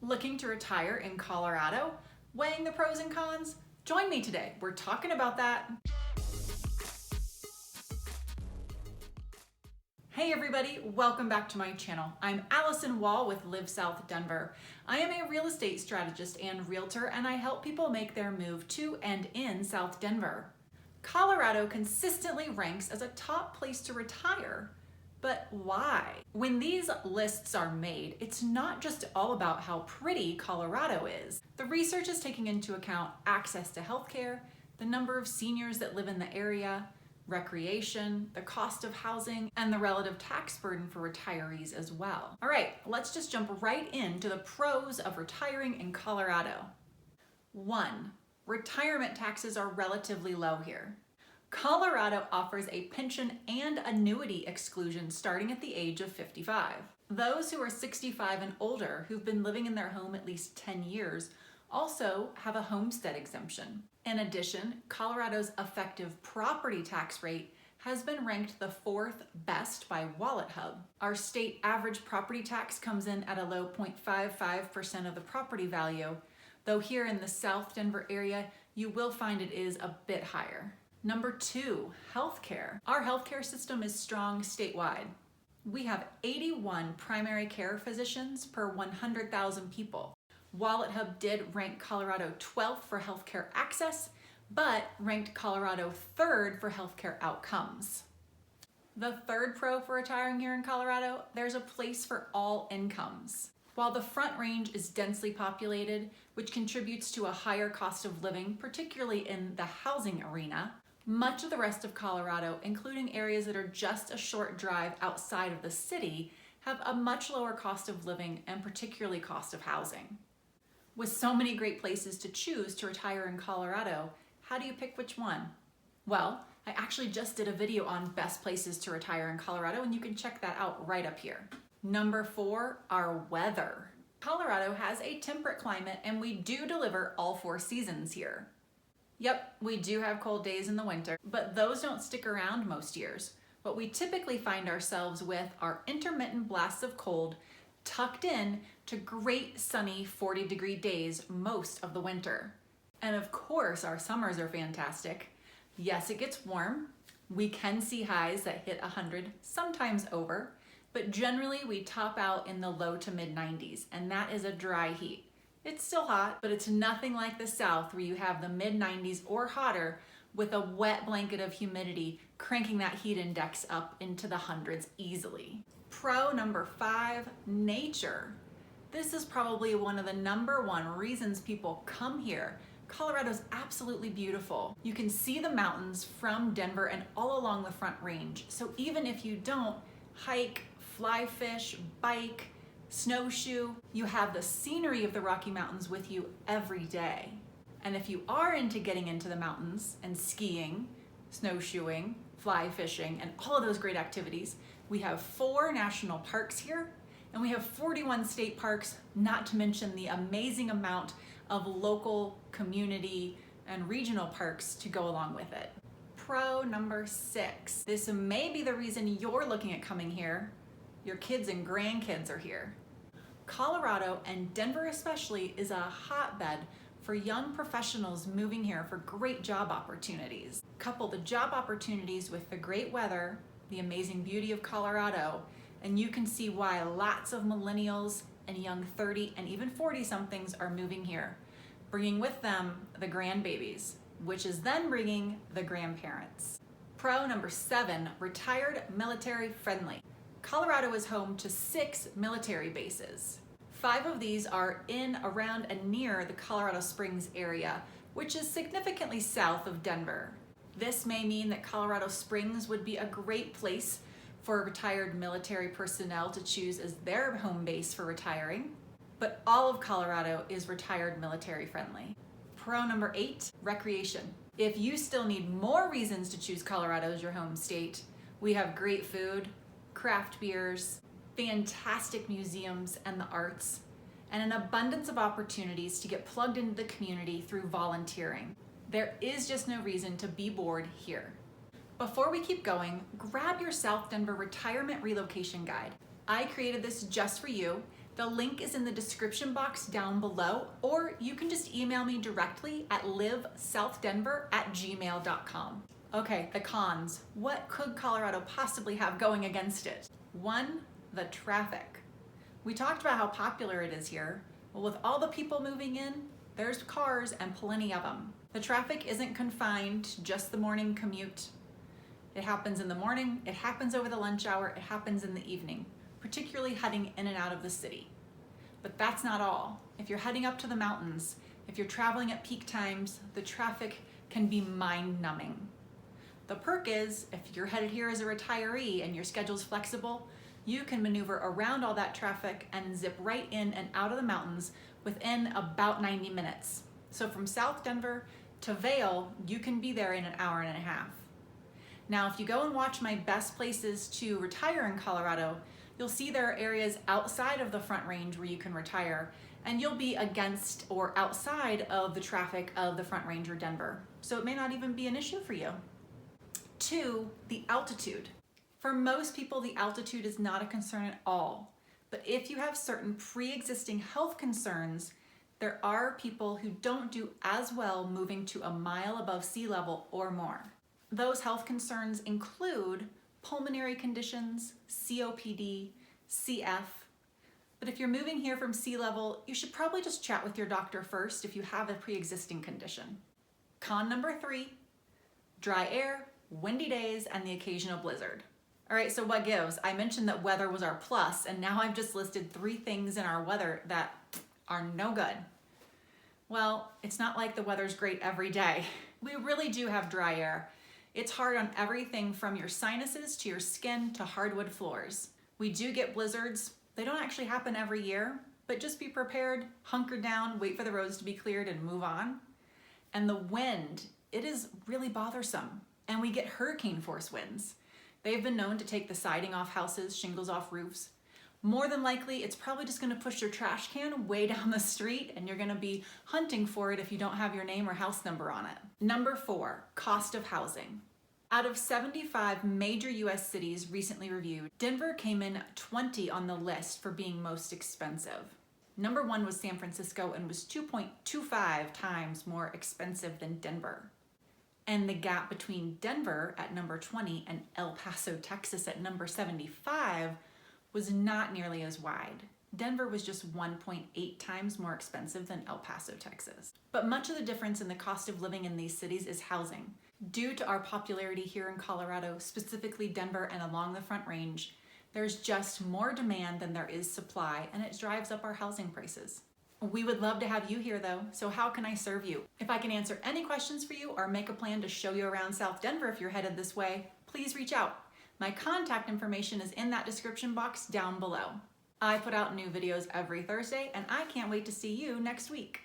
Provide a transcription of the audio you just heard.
Looking to retire in Colorado? Weighing the pros and cons? Join me today. We're talking about that. Hey everybody, welcome back to my channel. I'm Alyson Wahl with Live South Denver. I am a real estate strategist and realtor, and I help people make their move to and in South Denver. Colorado consistently ranks as a top place to retire. But why? When these lists are made, it's not just all about how pretty Colorado is. The research is taking into account access to healthcare, the number of seniors that live in the area, recreation, the cost of housing, and the relative tax burden for retirees as well. All right, let's just jump right into the pros of retiring in Colorado. 1. Retirement taxes are relatively low here. Colorado offers a pension and annuity exclusion starting at the age of 55. Those who are 65 and older who've been living in their home at least 10 years also have a homestead exemption. In addition, Colorado's effective property tax rate has been ranked the 4th best by Wallet Hub. Our state average property tax comes in at a low 0.55% of the property value, though here in the South Denver area, you will find it is a bit higher. Number 2, healthcare. Our healthcare system is strong statewide. We have 81 primary care physicians per 100,000 people. Wallet Hub did rank Colorado 12th for healthcare access, but ranked Colorado 3rd for healthcare outcomes. The third pro for retiring here in Colorado, there's a place for all incomes. While the Front Range is densely populated, which contributes to a higher cost of living, particularly in the housing arena, much of the rest of Colorado, including areas that are just a short drive outside of the city, have a much lower cost of living and particularly cost of housing. With so many great places to choose to retire in Colorado, how do you pick which one? Well, I actually just did a video on best places to retire in Colorado, and you can check that out right up here. Number 4, our weather. Colorado has a temperate climate, and we do deliver all 4 seasons here. Yep, we do have cold days in the winter, but those don't stick around most years. What we typically find ourselves with are intermittent blasts of cold tucked in to great sunny 40-degree days most of the winter. And of course, our summers are fantastic. Yes, it gets warm. We can see highs that hit 100, sometimes over, but generally we top out in the low to mid 90s, and that is a dry heat. It's still hot, but it's nothing like the South where you have the mid 90s or hotter with a wet blanket of humidity cranking that heat index up into the hundreds easily. Pro number 5, nature. This is probably one of the number 1 reasons people come here. Colorado's absolutely beautiful. You can see the mountains from Denver and all along the Front Range. So even if you don't hike, fly fish, bike, snowshoe, you have the scenery of the Rocky Mountains with you every day. And if you are into getting into the mountains and skiing, snowshoeing, fly fishing, and all of those great activities, we have 4 national parks here, and we have 41 state parks, not to mention the amazing amount of local, community, and regional parks to go along with it. Pro number 6. This may be the reason you're looking at coming here. Your kids and grandkids are here. Colorado, and Denver especially, is a hotbed for young professionals moving here for great job opportunities. Couple the job opportunities with the great weather, the amazing beauty of Colorado, and you can see why lots of millennials and young 30 and even 40-somethings are moving here, bringing with them the grandbabies, which is then bringing the grandparents. Pro number 7, retired military friendly. Colorado is home to 6 military bases. 5 of these are in, around, and near the Colorado Springs area, which is significantly south of Denver. This may mean that Colorado Springs would be a great place for retired military personnel to choose as their home base for retiring, but all of Colorado is retired military friendly. Pro number 8, recreation. If you still need more reasons to choose Colorado as your home state, we have great food, craft beers, fantastic museums and the arts, and an abundance of opportunities to get plugged into the community through volunteering. There is just no reason to be bored here. Before we keep going, grab your South Denver Retirement Relocation Guide. I created this just for you, The link is in the description box down below, or you can just email me directly at livesouthddenver@gmail.com. Okay, the cons. What could Colorado possibly have going against it? 1, the traffic. We talked about how popular it is here. Well, with all the people moving in, there's cars and plenty of them. The traffic isn't confined to just the morning commute. It happens in the morning, it happens over the lunch hour, it happens in the evening, particularly heading in and out of the city. But that's not all. If you're heading up to the mountains, if you're traveling at peak times, the traffic can be mind-numbing. The perk is, if you're headed here as a retiree and your schedule's flexible, you can maneuver around all that traffic and zip right in and out of the mountains within about 90 minutes. So from South Denver to Vail, you can be there in an hour and a half. Now, if you go and watch my best places to retire in Colorado, you'll see there are areas outside of the Front Range where you can retire, and you'll be against or outside of the traffic of the Front Range or Denver. So it may not even be an issue for you. 2, the altitude. For most people, the altitude is not a concern at all. But if you have certain pre-existing health concerns, there are people who don't do as well moving to a mile above sea level or more. Those health concerns include pulmonary conditions, COPD, CF. But if you're moving here from sea level, you should probably just chat with your doctor first if you have a pre-existing condition. Con number 3, dry air, windy days, and the occasional blizzard. All right, so what gives? I mentioned that weather was our plus, and now I've just listed 3 things in our weather that are no good. Well, it's not like the weather's great every day. We really do have dry air. It's hard on everything from your sinuses to your skin to hardwood floors. We do get blizzards. They don't actually happen every year, but just be prepared, hunker down, wait for the roads to be cleared, and move on. And the wind, it is really bothersome. And we get hurricane force winds. They've been known to take the siding off houses, shingles off roofs. More than likely, it's probably just gonna push your trash can way down the street, and you're gonna be hunting for it if you don't have your name or house number on it. Number 4, cost of housing. Out of 75 major US cities recently reviewed, Denver came in 20 on the list for being most expensive. Number 1 was San Francisco and was 2.25 times more expensive than Denver. And the gap between Denver at number 20 and El Paso, Texas at number 75 was not nearly as wide. Denver was just 1.8 times more expensive than El Paso, Texas. But much of the difference in the cost of living in these cities is housing. Due to our popularity here in Colorado, specifically Denver and along the Front Range, there's just more demand than there is supply, and it drives up our housing prices. We would love to have you here though, so how can I serve you? If I can answer any questions for you or make a plan to show you around South Denver if you're headed this way, please reach out. My contact information is in that description box down below. I put out new videos every Thursday, and I can't wait to see you next week.